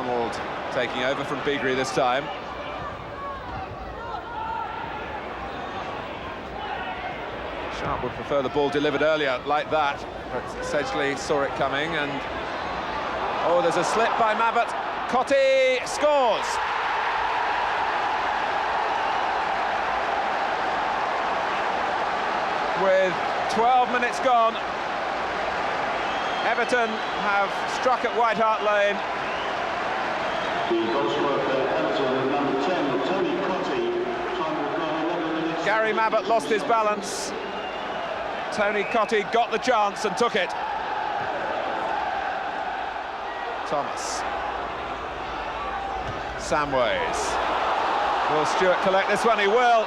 Donald taking over from Beagrie this time. Sharp would prefer the ball delivered earlier like that, but Sedgley saw it coming, and oh, there's a slip by Mabbott. Cottee scores. With 12 minutes gone, Everton have struck at White Hart Lane. Gary Mabbott lost his balance. Tony Cottee got the chance and took it. Thomas. Samways. Will Stewart collect this one? He will.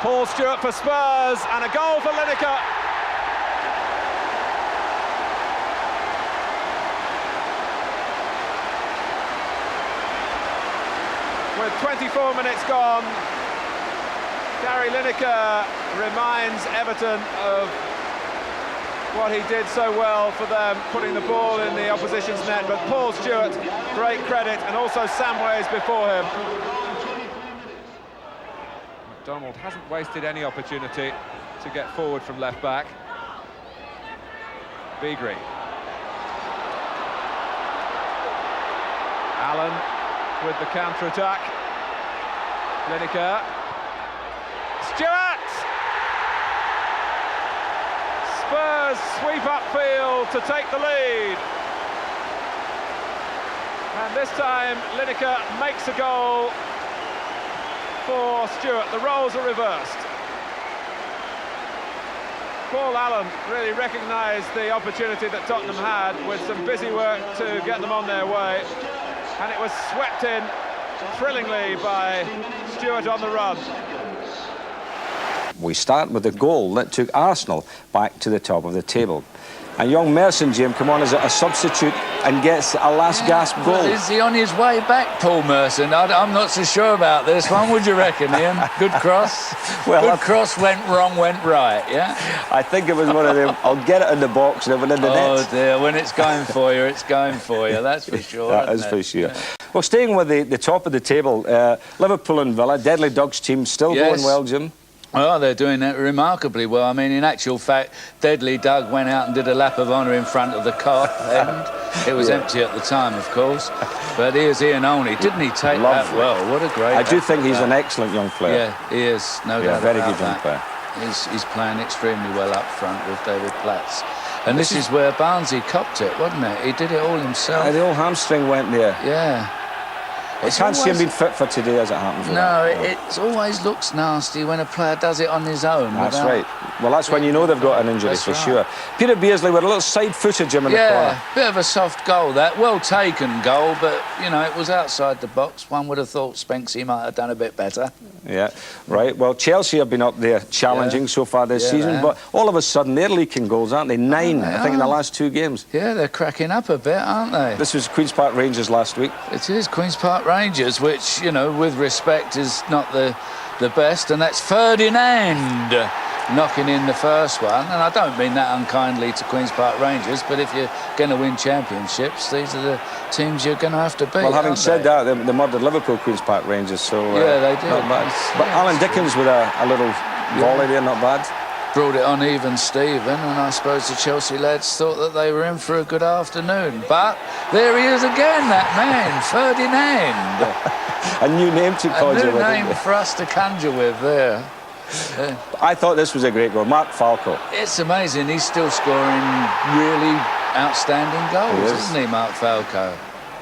Paul Stewart for Spurs, and a goal for Lineker. With 24 minutes gone, Gary Lineker reminds Everton of what he did so well for them, putting the ball in the opposition's net. But Paul Stewart, great credit, and also Samways before him. McDonald hasn't wasted any opportunity to get forward from left back. Beagrie. Allen with the counter-attack. Lineker. Stewart! Spurs sweep upfield to take the lead. And this time Lineker makes a goal for Stewart. The roles are reversed. Paul Allen really recognised the opportunity that Tottenham had with some busy work to get them on their way, and it was swept in thrillingly by Stewart on the run. We start with the goal that took Arsenal back to the top of the table. And young Merson, Jim, come on as a substitute and gets a last gasp goal. Well, is he on his way back, Paul Merson? I'm not so sure about this one. Would you reckon, Ian? Good cross. Well, good cross, went wrong, went right, yeah? I think it was one of them, I'll get it in the box and it went in the net. Oh dear, when it's going for you, it's going for you, that's for sure. That is for sure. Yeah. Well, staying with the top of the table, Liverpool and Villa, Deadly Dogs team still going well, Jim? Well, they're doing that remarkably well. I mean, in actual fact, Deadly Doug went out and did a lap of honour in front of the car end. It was empty at the time, of course. But here's Ian Olney. Didn't he take that well? What a great... I do think he's an excellent young player. Yeah, he is. No doubt very about good young player. He's playing extremely well up front with David Platz. And this is where Barnsley copped it, wasn't it? He did it all himself. The old hamstring went there. Yeah. I can't see him being fit for today as it happens. No, it always looks nasty when a player does it on his own. That's right. Well, that's when you know they've got an injury for sure. Peter Beardsley with a little side footage Jim in the corner. Yeah, bit of a soft goal, that. Well taken goal, but, you know, it was outside the box. One would have thought Spenksy might have done a bit better. Yeah, right. Well, Chelsea have been up there challenging so far this season, but all of a sudden they're leaking goals, aren't they? 9, I think, in the last 2 games. Yeah, they're cracking up a bit, aren't they? This was Queen's Park Rangers last week. It is Queen's Park Rangers, which, you know, with respect, is not the best, and that's Ferdinand knocking in the first one. And I don't mean that unkindly to Queen's Park Rangers, but if you're going to win championships, these are the teams you're going to have to beat. Well, having said that, they murdered Liverpool Queen's Park Rangers, so yeah, they did. Not bad. But Alan Dickens with a little volley there, not bad. Brought it on even Steven, and I suppose the Chelsea lads thought that they were in for a good afternoon. But there he is again, that man, Ferdinand. A new name to conjure with. A new name for us to conjure with there. I thought this was a great goal. Mark Falco. It's amazing. He's still scoring really outstanding goals, isn't he, Mark Falco?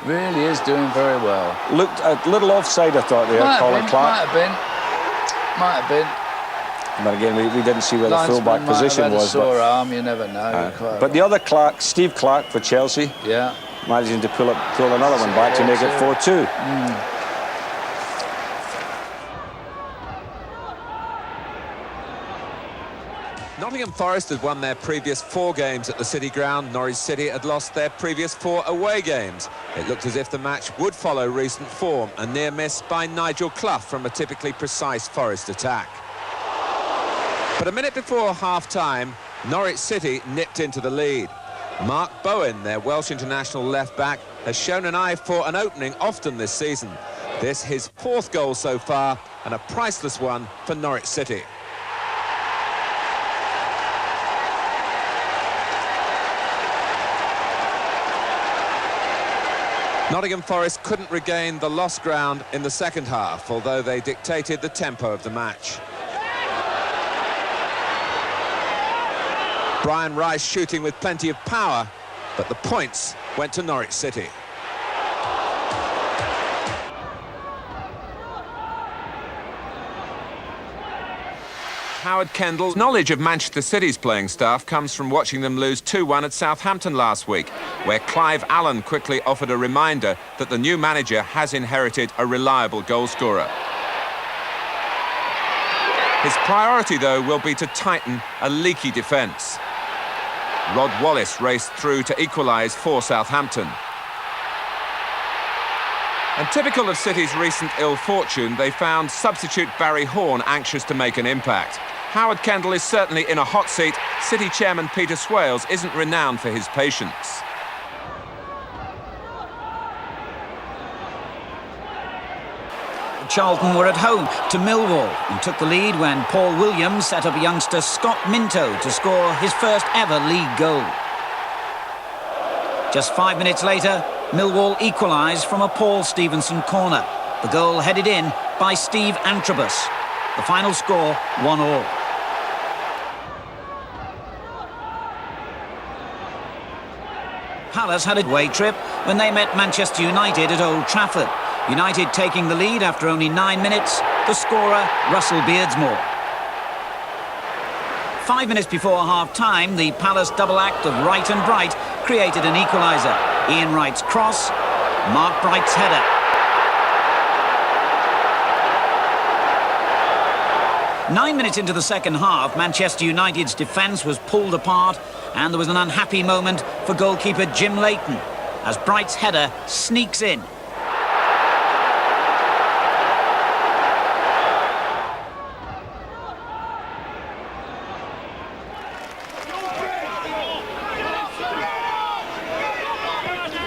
Really is doing very well. Looked a little offside, I thought, there, Colin Clark. Might have been. But again, we didn't see where the full-back position was. Sore arm, you never know. But the other Clark, Steve Clark for Chelsea, managing to pull another one back to make it 4-2. Nottingham Forest had won their previous 4 games at the City Ground. Norwich City had lost their previous 4 away games. It looked as if the match would follow recent form, a near miss by Nigel Clough from a typically precise Forest attack. But a minute before half-time, Norwich City nipped into the lead. Mark Bowen, their Welsh international left-back, has shown an eye for an opening often this season. This his 4th goal so far, and a priceless one for Norwich City. Nottingham Forest couldn't regain the lost ground in the second half, although they dictated the tempo of the match. Brian Rice shooting with plenty of power, but the points went to Norwich City. Howard Kendall's knowledge of Manchester City's playing staff comes from watching them lose 2-1 at Southampton last week, where Clive Allen quickly offered a reminder that the new manager has inherited a reliable goalscorer. His priority, though, will be to tighten a leaky defence. Rod Wallace raced through to equalise for Southampton. And typical of City's recent ill fortune, they found substitute Barry Horne anxious to make an impact. Howard Kendall is certainly in a hot seat. City chairman Peter Swales isn't renowned for his patience. Charlton were at home to Millwall and took the lead when Paul Williams set up youngster Scott Minto to score his first ever league goal. Just 5 minutes later, Millwall equalised from a Paul Stevenson corner. The goal headed in by Steve Antrobus. The final score, 1-1. Palace had a away trip when they met Manchester United at Old Trafford. United taking the lead after only 9 minutes, the scorer Russell Beardsmore. 5 minutes before half-time, the Palace double act of Wright and Bright created an equaliser. Ian Wright's cross, Mark Bright's header. Nine minutes into the second half, Manchester United's defence was pulled apart and there was an unhappy moment for goalkeeper Jim Leighton as Bright's header sneaks in.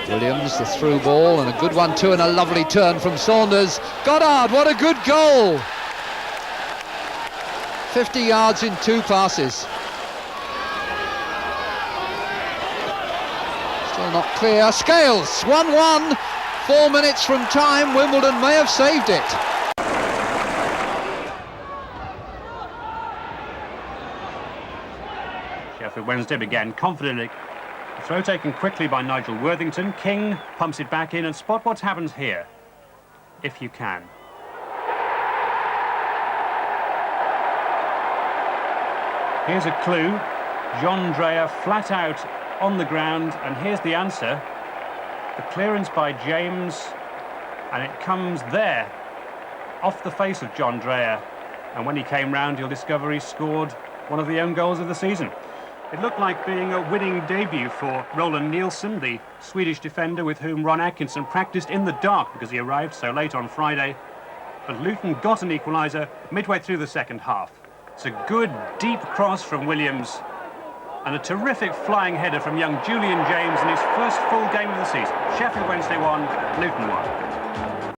Williams, the through ball, and a good one too, and a lovely turn from Saunders. Goddard, what a good goal! 50 yards in 2 passes. Still not clear. Scales, 1-1. 4 minutes from time. Wimbledon may have saved it. Sheffield Wednesday began confidently. The throw taken quickly by Nigel Worthington. King pumps it back in, and spot what happens here, if you can. Here's a clue. John Dreyer flat out on the ground, and here's the answer. The clearance by James, and it comes there, off the face of John Dreyer. And when he came round, you'll discover he scored one of the own goals of the season. It looked like being a winning debut for Roland Nielsen, the Swedish defender with whom Ron Atkinson practiced in the dark because he arrived so late on Friday. But Luton got an equaliser midway through the second half. It's a good, deep cross from Williams and a terrific flying header from young Julian James in his first full game of the season. Sheffield Wednesday 1, Luton 1.